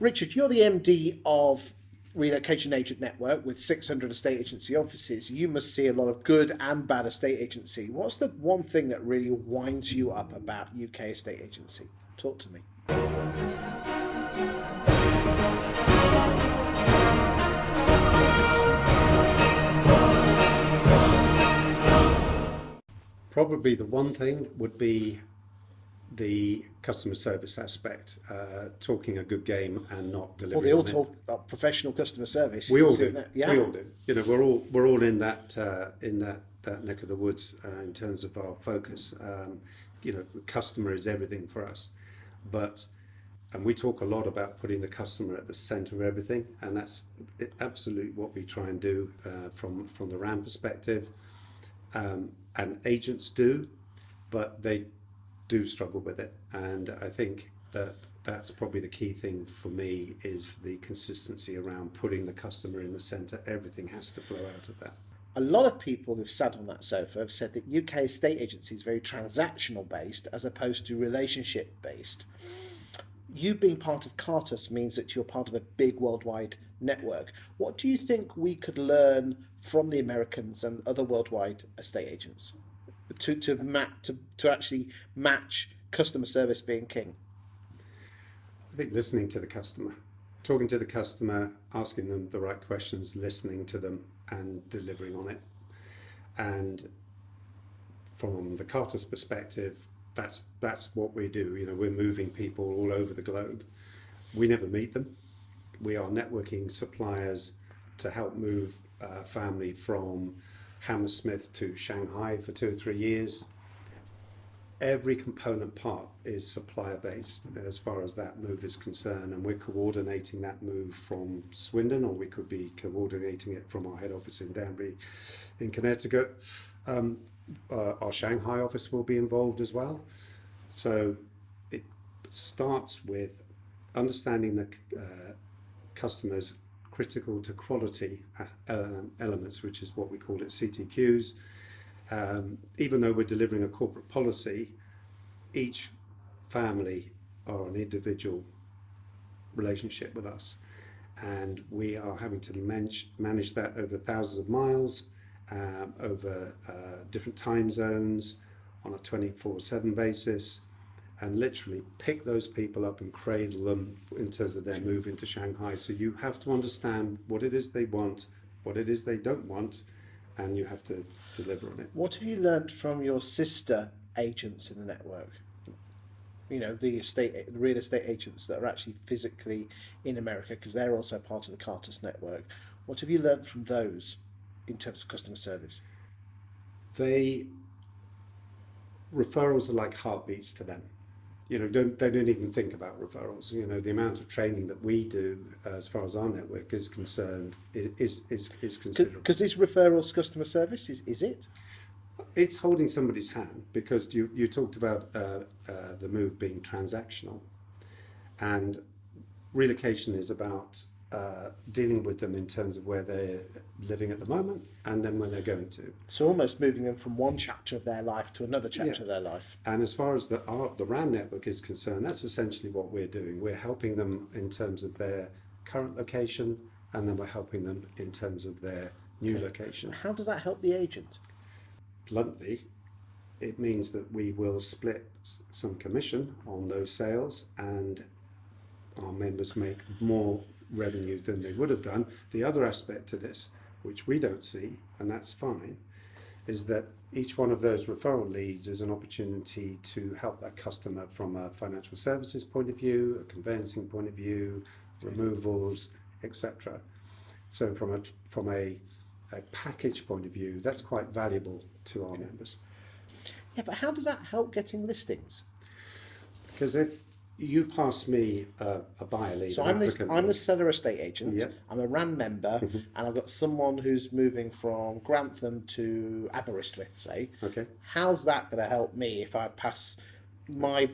Richard, you're the MD of Relocation Agent Network with 600 estate agency offices. You must see a lot of good and bad estate agency. What's the one thing that really winds you up about UK estate agency? Talk to me. Probably the one thing would be the customer service aspect, talking a good game and not delivering. Well, they all on it. talk about professional customer service. We all do. Yeah. We all do. You know, we're all in that neck of the woods in terms of our focus. You know, the customer is everything for us, and we talk a lot about putting the customer at the centre of everything, and that's absolutely what we try and do from the RAM perspective. And agents do, but they do struggle with it. And I think that's probably the key thing for me, is the consistency around putting the customer in the centre. Everything has to flow out of that. A lot of people who've sat on that sofa have said that UK estate agency is very transactional based as opposed to relationship based. You being part of Cartus means that you're part of a big worldwide network. What do you think we could learn from the Americans and other worldwide estate agents to actually match customer service being king? I think listening to the customer, talking to the customer, asking them the right questions, listening to them and delivering on it. And from the Cartus perspective, that's what we do. You know, we're moving people all over the globe. We never meet them. We are networking suppliers to help move family from Hammersmith to Shanghai for 2 or 3 years. Every component part is supplier based as far as that move is concerned, and we're coordinating that move from Swindon, or we could be coordinating it from our head office in Danbury in Connecticut. Our Shanghai office will be involved as well. So it starts with understanding the customers' critical to quality elements, which is what we call it CTQs. Even though we're delivering a corporate policy, each family are an individual relationship with us, and we are having to manage that over thousands of miles, over different time zones on a 24/7 basis, and literally pick those people up and cradle them in terms of their move into Shanghai. So you have to understand what it is they want, what it is they don't want, and you have to deliver on it. What have you learned from your sister agents in the network? You know, the real estate agents that are actually physically in America, because they're also part of the Cartus network. What have you learned from those in terms of customer service? Referrals are like heartbeats to them. You know, they don't even think about referrals. You know, the amount of training that we do as far as our network is concerned is considerable. Because this referrals customer service, is it? It's holding somebody's hand, because you talked about the move being transactional, and relocation is about dealing with them in terms of where they're living at the moment and then when they're going to. So almost moving them from one chapter of their life to another chapter of their life. And as far as the RAN network is concerned, that's essentially what we're doing. We're helping them in terms of their current location, and then we're helping them in terms of their new location. How does that help the agent? Bluntly, it means that we will split some commission on those sales, and our members make more revenue than they would have done. The other aspect to this, which we don't see, and that's fine, is that each one of those referral leads is an opportunity to help that customer from a financial services point of view, a conveyancing point of view, removals, etc. So from a package point of view, that's quite valuable to our members. Yeah, but how does that help getting listings? Because if you pass me a buyer lead, so I'm the seller estate agent. Yep. I'm a RAM member, and I've got someone who's moving from Grantham to Aberystwyth, say. Okay. How's that going to help me if I pass the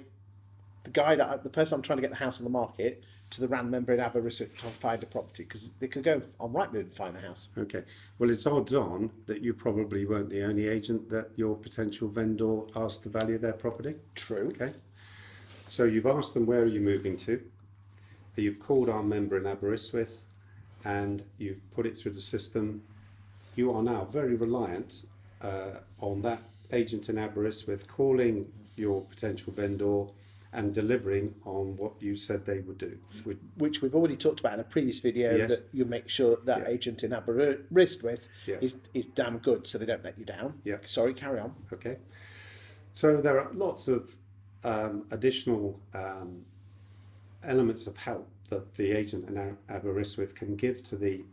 person I'm trying to get the house on the market to the RAM member in Aberystwyth to find a property? Because they could go on Rightmove and find a house. Okay. Well, it's odds on that you probably weren't the only agent that your potential vendor asked to value their property. True. Okay. So you've asked them, where are you moving to? you've called our member in Aberystwyth and you've put it through the system, you are now very reliant on that agent in Aberystwyth calling your potential vendor and delivering on what you said they would do. Which we've already talked about in a previous video, Yes. that you make sure that Yeah. agent in Aberystwyth Yeah. is damn good, so they don't let you down. Yeah. Sorry, carry on. Okay. So there are lots of additional elements of help that the agent in Aberystwyth can give to the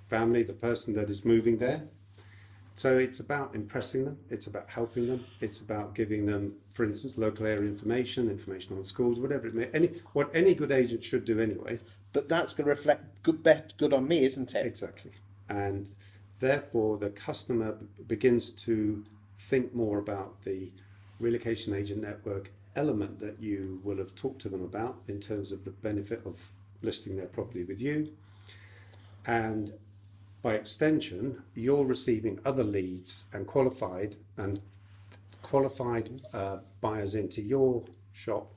family, the person that is moving there. So it's about impressing them, it's about helping them, it's about giving them, for instance, local area information on schools, whatever it may, what any good agent should do anyway. But that's going to reflect good on me, isn't it? Exactly. And therefore the customer begins to think more about the Relocation Agent Network element that you will have talked to them about in terms of the benefit of listing their property with you. And by extension, you're receiving other leads and qualified buyers into your shop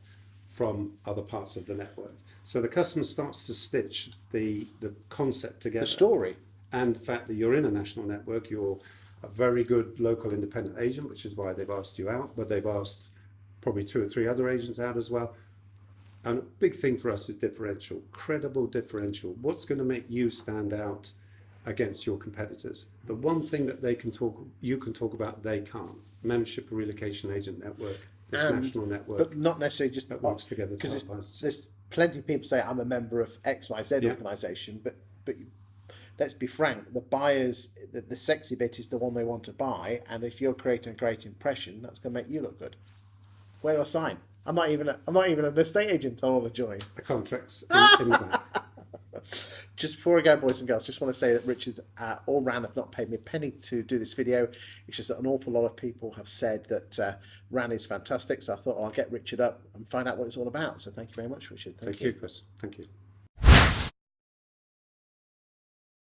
from other parts of the network. So the customer starts to stitch the concept together. The story. And the fact that you're in a national network, you're a very good local independent agent, which is why they've asked you out, but they've asked probably 2 or 3 other agents out as well. And a big thing for us is differential, credible differential. What's going to make you stand out against your competitors? The one thing that you can talk about, they can't. Membership Relocation Agent Network, this national network, but not necessarily just that works together. Because there's plenty of people say I'm a member of XYZ Yeah. organisation, but let's be frank, the buyers, the sexy bit is the one they want to buy, and if you're creating a great impression, that's going to make you look good. Where do I sign? I'm not even an estate agent. I want to join. The contracts in the back. Just before I go, boys and girls, just want to say that Richard or Ran have not paid me a penny to do this video. It's just that an awful lot of people have said that Ran is fantastic, so I thought I'll get Richard up and find out what it's all about. So thank you very much, Richard. Thank you, Chris. Thank you.